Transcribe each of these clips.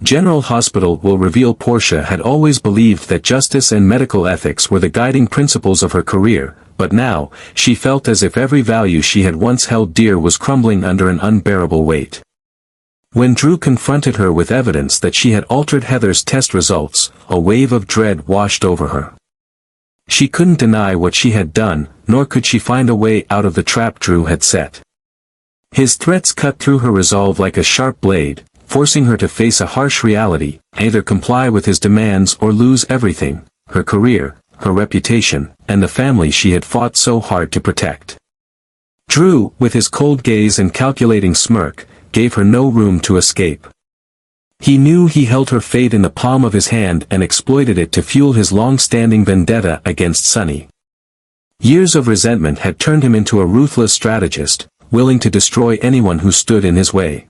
General Hospital will reveal Portia had always believed that justice and medical ethics were the guiding principles of her career, but now, she felt as if every value she had once held dear was crumbling under an unbearable weight. When Drew confronted her with evidence that she had altered Heather's test results, a wave of dread washed over her. She couldn't deny what she had done, nor could she find a way out of the trap Drew had set. His threats cut through her resolve like a sharp blade, forcing her to face a harsh reality, either comply with his demands or lose everything, her career, her reputation, and the family she had fought so hard to protect. Drew, with his cold gaze and calculating smirk, gave her no room to escape. He knew he held her fate in the palm of his hand and exploited it to fuel his long-standing vendetta against Sonny. Years of resentment had turned him into a ruthless strategist, willing to destroy anyone who stood in his way.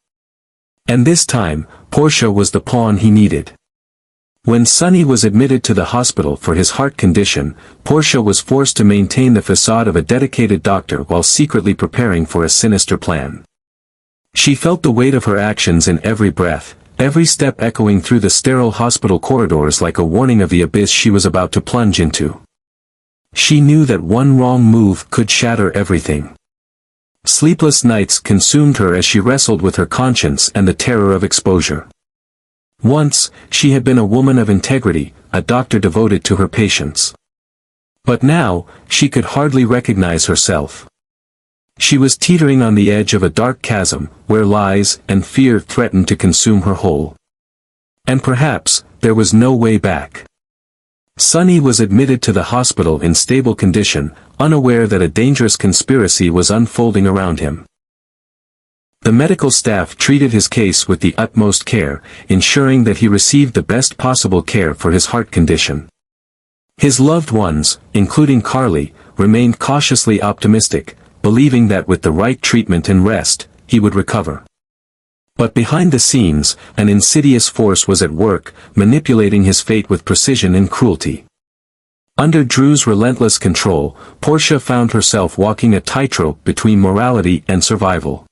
And this time, Portia was the pawn he needed. When Sonny was admitted to the hospital for his heart condition, Portia was forced to maintain the facade of a dedicated doctor while secretly preparing for a sinister plan. She felt the weight of her actions in every breath, every step echoing through the sterile hospital corridors like a warning of the abyss she was about to plunge into. She knew that one wrong move could shatter everything. Sleepless nights consumed her as she wrestled with her conscience and the terror of exposure. Once, she had been a woman of integrity, a doctor devoted to her patients. But now, she could hardly recognize herself. She was teetering on the edge of a dark chasm, where lies and fear threatened to consume her whole. And perhaps, there was no way back. Sonny was admitted to the hospital in stable condition, unaware that a dangerous conspiracy was unfolding around him. The medical staff treated his case with the utmost care, ensuring that he received the best possible care for his heart condition. His loved ones, including Carly, remained cautiously optimistic, believing that with the right treatment and rest, he would recover. But behind the scenes, an insidious force was at work, manipulating his fate with precision and cruelty. Under Drew's relentless control, Portia found herself walking a tightrope between morality and survival.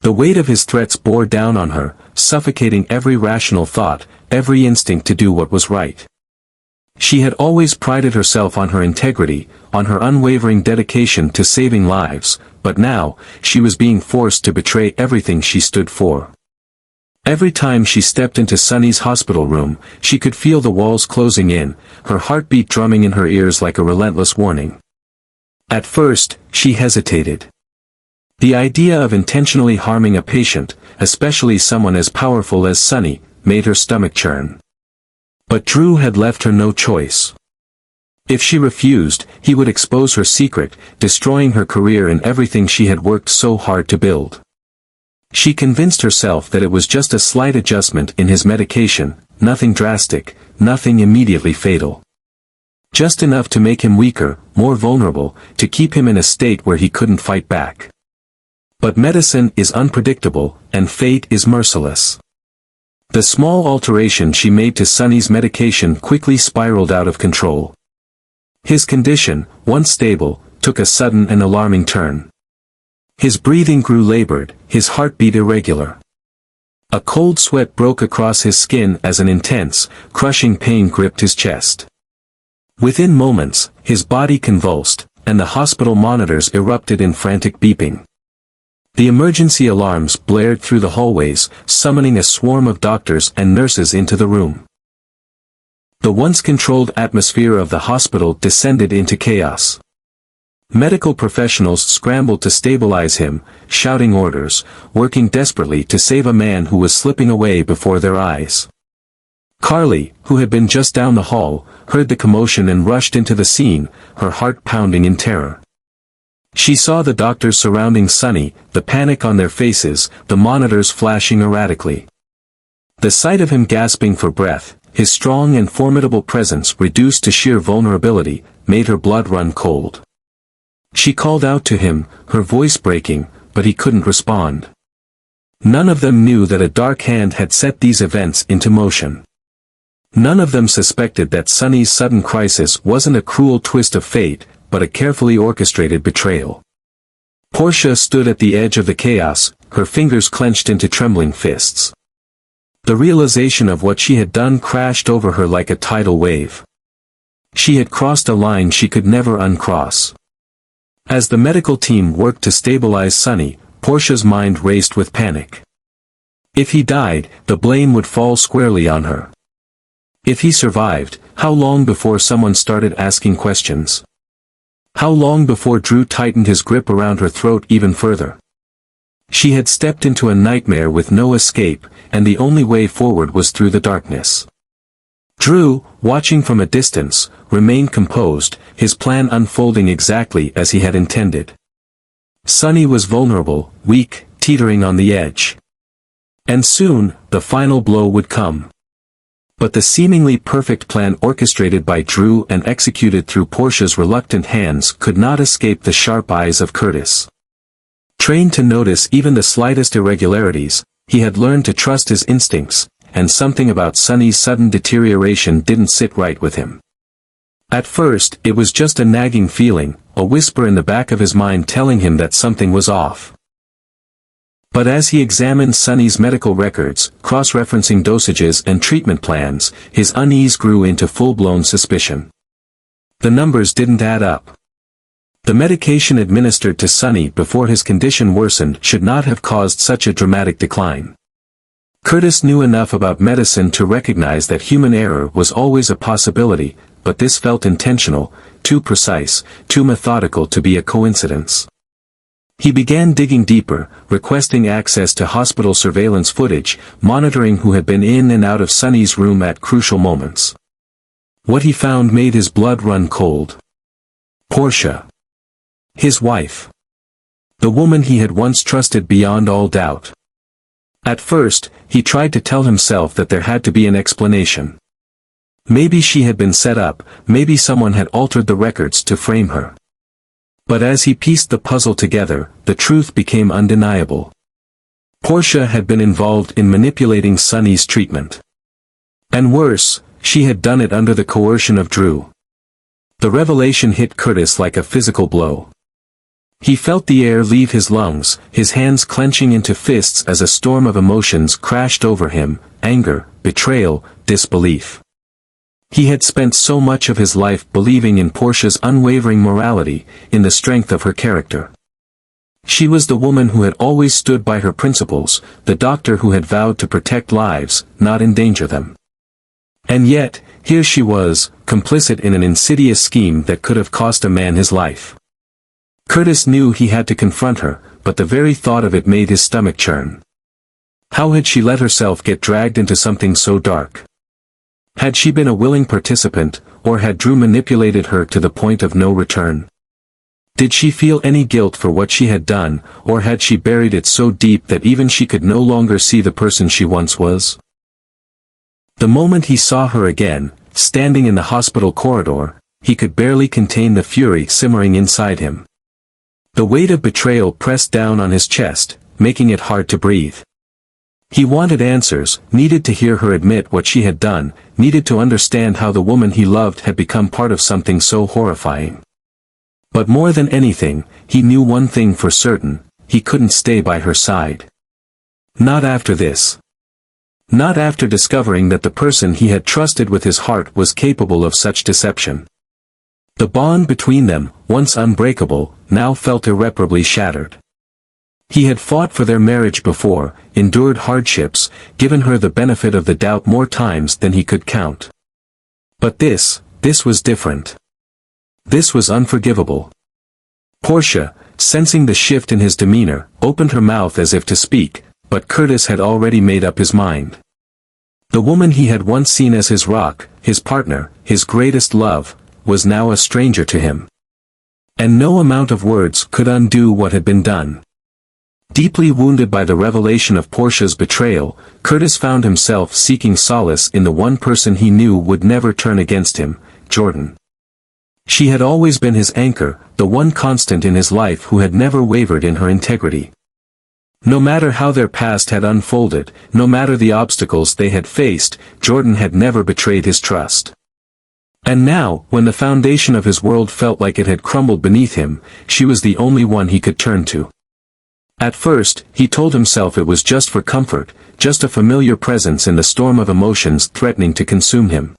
The weight of his threats bore down on her, suffocating every rational thought, every instinct to do what was right. She had always prided herself on her integrity, on her unwavering dedication to saving lives, but now, she was being forced to betray everything she stood for. Every time she stepped into Sonny's hospital room, she could feel the walls closing in, her heartbeat drumming in her ears like a relentless warning. At first, she hesitated. The idea of intentionally harming a patient, especially someone as powerful as Sonny, made her stomach churn. But Drew had left her no choice. If she refused, he would expose her secret, destroying her career and everything she had worked so hard to build. She convinced herself that it was just a slight adjustment in his medication, nothing drastic, nothing immediately fatal. Just enough to make him weaker, more vulnerable, to keep him in a state where he couldn't fight back. But medicine is unpredictable, and fate is merciless. The small alteration she made to Sonny's medication quickly spiraled out of control. His condition, once stable, took a sudden and alarming turn. His breathing grew labored, his heartbeat irregular. A cold sweat broke across his skin as an intense, crushing pain gripped his chest. Within moments, his body convulsed, and the hospital monitors erupted in frantic beeping. The emergency alarms blared through the hallways, summoning a swarm of doctors and nurses into the room. The once controlled atmosphere of the hospital descended into chaos. Medical professionals scrambled to stabilize him, shouting orders, working desperately to save a man who was slipping away before their eyes. Carly, who had been just down the hall, heard the commotion and rushed into the scene, her heart pounding in terror. She saw the doctors surrounding Sonny, the panic on their faces, the monitors flashing erratically. The sight of him gasping for breath, his strong and formidable presence reduced to sheer vulnerability, made her blood run cold. She called out to him, her voice breaking, but he couldn't respond. None of them knew that a dark hand had set these events into motion. None of them suspected that Sonny's sudden crisis wasn't a cruel twist of fate, but a carefully orchestrated betrayal. Portia stood at the edge of the chaos, her fingers clenched into trembling fists. The realization of what she had done crashed over her like a tidal wave. She had crossed a line she could never uncross. As the medical team worked to stabilize Sonny, Portia's mind raced with panic. If he died, the blame would fall squarely on her. If he survived, how long before someone started asking questions? How long before Drew tightened his grip around her throat even further? She had stepped into a nightmare with no escape, and the only way forward was through the darkness. Drew, watching from a distance, remained composed, his plan unfolding exactly as he had intended. Sonny was vulnerable, weak, teetering on the edge. And soon, the final blow would come. But the seemingly perfect plan orchestrated by Drew and executed through Portia's reluctant hands could not escape the sharp eyes of Curtis. Trained to notice even the slightest irregularities, he had learned to trust his instincts, and something about Sonny's sudden deterioration didn't sit right with him. At first, it was just a nagging feeling, a whisper in the back of his mind telling him that something was off. But as he examined Sonny's medical records, cross-referencing dosages and treatment plans, his unease grew into full-blown suspicion. The numbers didn't add up. The medication administered to Sonny before his condition worsened should not have caused such a dramatic decline. Curtis knew enough about medicine to recognize that human error was always a possibility, but this felt intentional, too precise, too methodical to be a coincidence. He began digging deeper, requesting access to hospital surveillance footage, monitoring who had been in and out of Sonny's room at crucial moments. What he found made his blood run cold. Portia. His wife. The woman he had once trusted beyond all doubt. At first, he tried to tell himself that there had to be an explanation. Maybe she had been set up, maybe someone had altered the records to frame her. But as he pieced the puzzle together, the truth became undeniable. Portia had been involved in manipulating Sonny's treatment. And worse, she had done it under the coercion of Drew. The revelation hit Curtis like a physical blow. He felt the air leave his lungs, his hands clenching into fists as a storm of emotions crashed over him: anger, betrayal, disbelief. He had spent so much of his life believing in Portia's unwavering morality, in the strength of her character. She was the woman who had always stood by her principles, the doctor who had vowed to protect lives, not endanger them. And yet, here she was, complicit in an insidious scheme that could have cost a man his life. Curtis knew he had to confront her, but the very thought of it made his stomach churn. How had she let herself get dragged into something so dark? Had she been a willing participant, or had Drew manipulated her to the point of no return? Did she feel any guilt for what she had done, or had she buried it so deep that even she could no longer see the person she once was? The moment he saw her again, standing in the hospital corridor, he could barely contain the fury simmering inside him. The weight of betrayal pressed down on his chest, making it hard to breathe. He wanted answers, needed to hear her admit what she had done, needed to understand how the woman he loved had become part of something so horrifying. But more than anything, he knew one thing for certain: he couldn't stay by her side. Not after this. Not after discovering that the person he had trusted with his heart was capable of such deception. The bond between them, once unbreakable, now felt irreparably shattered. He had fought for their marriage before, endured hardships, given her the benefit of the doubt more times than he could count. But this was different. This was unforgivable. Portia, sensing the shift in his demeanor, opened her mouth as if to speak, but Curtis had already made up his mind. The woman he had once seen as his rock, his partner, his greatest love, was now a stranger to him. And no amount of words could undo what had been done. Deeply wounded by the revelation of Portia's betrayal, Curtis found himself seeking solace in the one person he knew would never turn against him, Jordan. She had always been his anchor, the one constant in his life who had never wavered in her integrity. No matter how their past had unfolded, no matter the obstacles they had faced, Jordan had never betrayed his trust. And now, when the foundation of his world felt like it had crumbled beneath him, she was the only one he could turn to. At first, he told himself it was just for comfort, just a familiar presence in the storm of emotions threatening to consume him.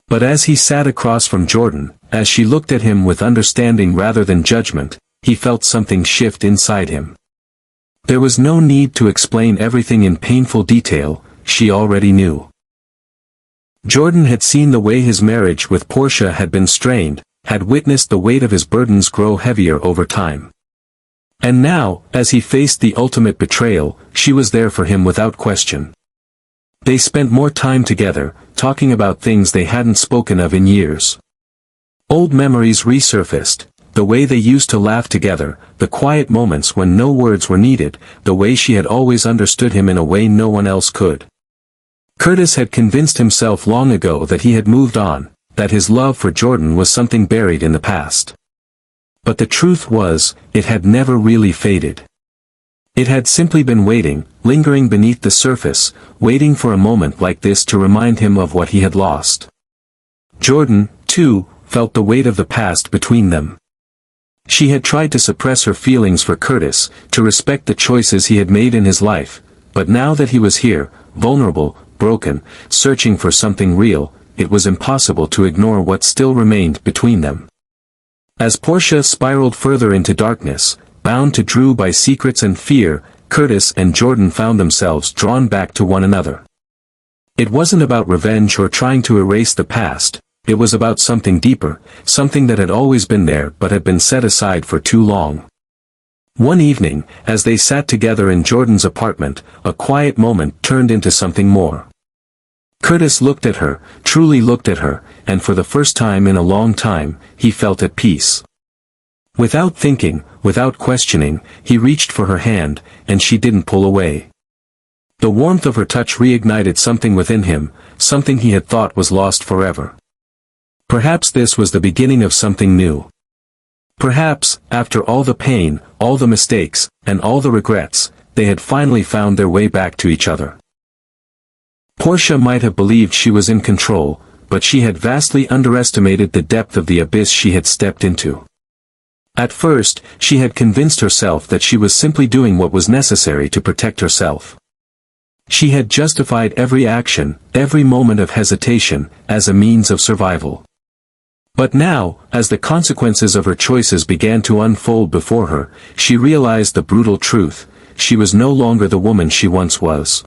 But as he sat across from Jordan, as she looked at him with understanding rather than judgment, he felt something shift inside him. There was no need to explain everything in painful detail, she already knew. Jordan had seen the way his marriage with Portia had been strained, had witnessed the weight of his burdens grow heavier over time. And now, as he faced the ultimate betrayal, she was there for him without question. They spent more time together, talking about things they hadn't spoken of in years. Old memories resurfaced, the way they used to laugh together, the quiet moments when no words were needed, the way she had always understood him in a way no one else could. Curtis had convinced himself long ago that he had moved on, that his love for Jordan was something buried in the past. But the truth was, it had never really faded. It had simply been waiting, lingering beneath the surface, waiting for a moment like this to remind him of what he had lost. Jordan, too, felt the weight of the past between them. She had tried to suppress her feelings for Curtis, to respect the choices he had made in his life, but now that he was here, vulnerable, broken, searching for something real, it was impossible to ignore what still remained between them. As Portia spiraled further into darkness, bound to Drew by secrets and fear, Curtis and Jordan found themselves drawn back to one another. It wasn't about revenge or trying to erase the past, it was about something deeper, something that had always been there but had been set aside for too long. One evening, as they sat together in Jordan's apartment, a quiet moment turned into something more. Curtis looked at her, truly looked at her, and for the first time in a long time, he felt at peace. Without thinking, without questioning, he reached for her hand, and she didn't pull away. The warmth of her touch reignited something within him, something he had thought was lost forever. Perhaps this was the beginning of something new. Perhaps, after all the pain, all the mistakes, and all the regrets, they had finally found their way back to each other. Portia might have believed she was in control, but she had vastly underestimated the depth of the abyss she had stepped into. At first, she had convinced herself that she was simply doing what was necessary to protect herself. She had justified every action, every moment of hesitation, as a means of survival. But now, as the consequences of her choices began to unfold before her, she realized the brutal truth: she was no longer the woman she once was.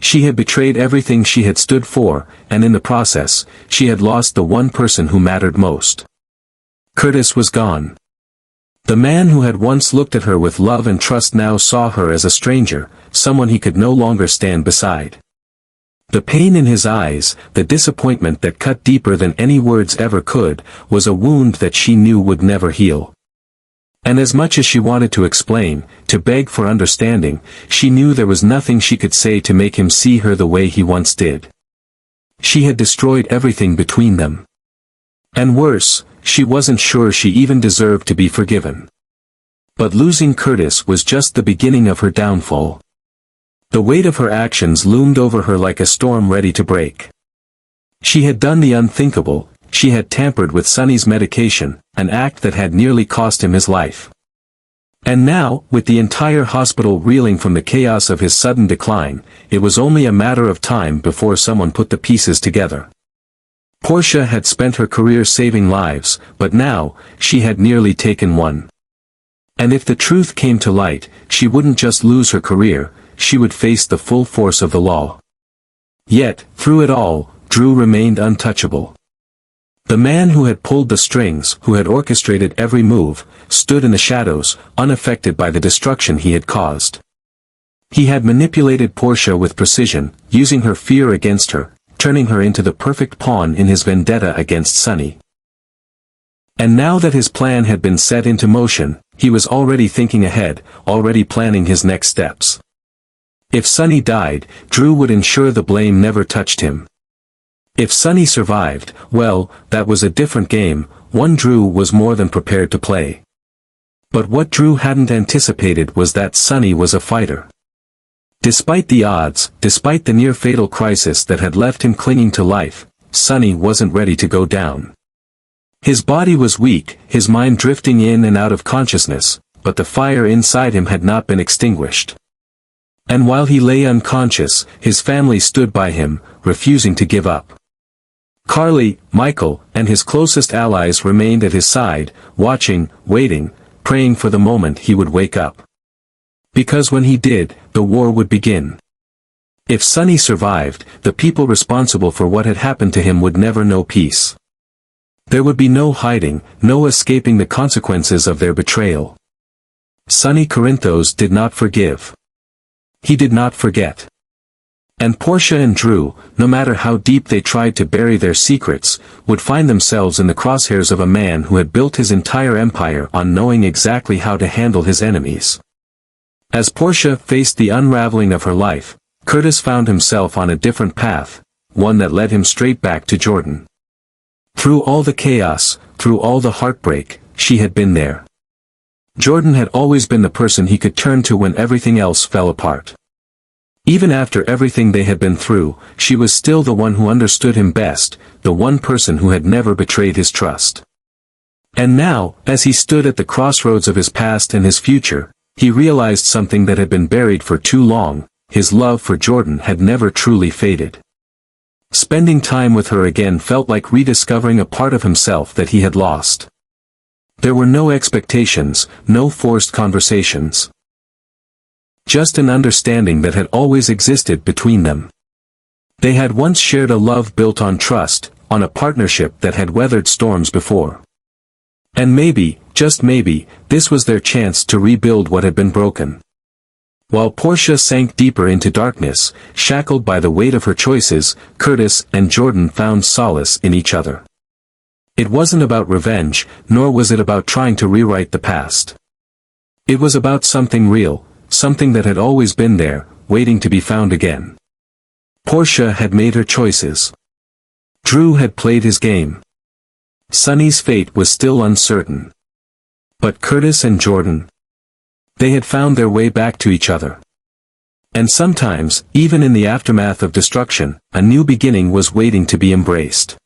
She had betrayed everything she had stood for, and in the process, she had lost the one person who mattered most. Curtis was gone. The man who had once looked at her with love and trust now saw her as a stranger, someone he could no longer stand beside. The pain in his eyes, the disappointment that cut deeper than any words ever could, was a wound that she knew would never heal. And as much as she wanted to explain, to beg for understanding, she knew there was nothing she could say to make him see her the way he once did. She had destroyed everything between them. And worse, she wasn't sure she even deserved to be forgiven. But losing Curtis was just the beginning of her downfall. The weight of her actions loomed over her like a storm ready to break. She had done the unthinkable, she had tampered with Sonny's medication, an act that had nearly cost him his life. And now, with the entire hospital reeling from the chaos of his sudden decline, it was only a matter of time before someone put the pieces together. Portia had spent her career saving lives, but now, she had nearly taken one. And if the truth came to light, she wouldn't just lose her career, she would face the full force of the law. Yet, through it all, Drew remained untouchable. The man who had pulled the strings, who had orchestrated every move, stood in the shadows, unaffected by the destruction he had caused. He had manipulated Portia with precision, using her fear against her, turning her into the perfect pawn in his vendetta against Sonny. And now that his plan had been set into motion, he was already thinking ahead, already planning his next steps. If Sonny died, Drew would ensure the blame never touched him. If Sonny survived, well, that was a different game, one Drew was more than prepared to play. But what Drew hadn't anticipated was that Sonny was a fighter. Despite the odds, despite the near-fatal crisis that had left him clinging to life, Sonny wasn't ready to go down. His body was weak, his mind drifting in and out of consciousness, but the fire inside him had not been extinguished. And while he lay unconscious, his family stood by him, refusing to give up. Carly, Michael, and his closest allies remained at his side, watching, waiting, praying for the moment he would wake up. Because when he did, the war would begin. If Sonny survived, the people responsible for what had happened to him would never know peace. There would be no hiding, no escaping the consequences of their betrayal. Sonny Corinthos did not forgive. He did not forget. And Portia and Drew, no matter how deep they tried to bury their secrets, would find themselves in the crosshairs of a man who had built his entire empire on knowing exactly how to handle his enemies. As Portia faced the unraveling of her life, Curtis found himself on a different path, one that led him straight back to Jordan. Through all the chaos, through all the heartbreak, she had been there. Jordan had always been the person he could turn to when everything else fell apart. Even after everything they had been through, she was still the one who understood him best, the one person who had never betrayed his trust. And now, as he stood at the crossroads of his past and his future, he realized something that had been buried for too long: his love for Jordan had never truly faded. Spending time with her again felt like rediscovering a part of himself that he had lost. There were no expectations, no forced conversations. Just an understanding that had always existed between them. They had once shared a love built on trust, on a partnership that had weathered storms before. And maybe, just maybe, this was their chance to rebuild what had been broken. While Portia sank deeper into darkness, shackled by the weight of her choices, Curtis and Jordan found solace in each other. It wasn't about revenge, nor was it about trying to rewrite the past. It was about something real, something that had always been there, waiting to be found again. Portia had made her choices. Drew had played his game. Sonny's fate was still uncertain. But Curtis and Jordan, they had found their way back to each other. And sometimes, even in the aftermath of destruction, a new beginning was waiting to be embraced.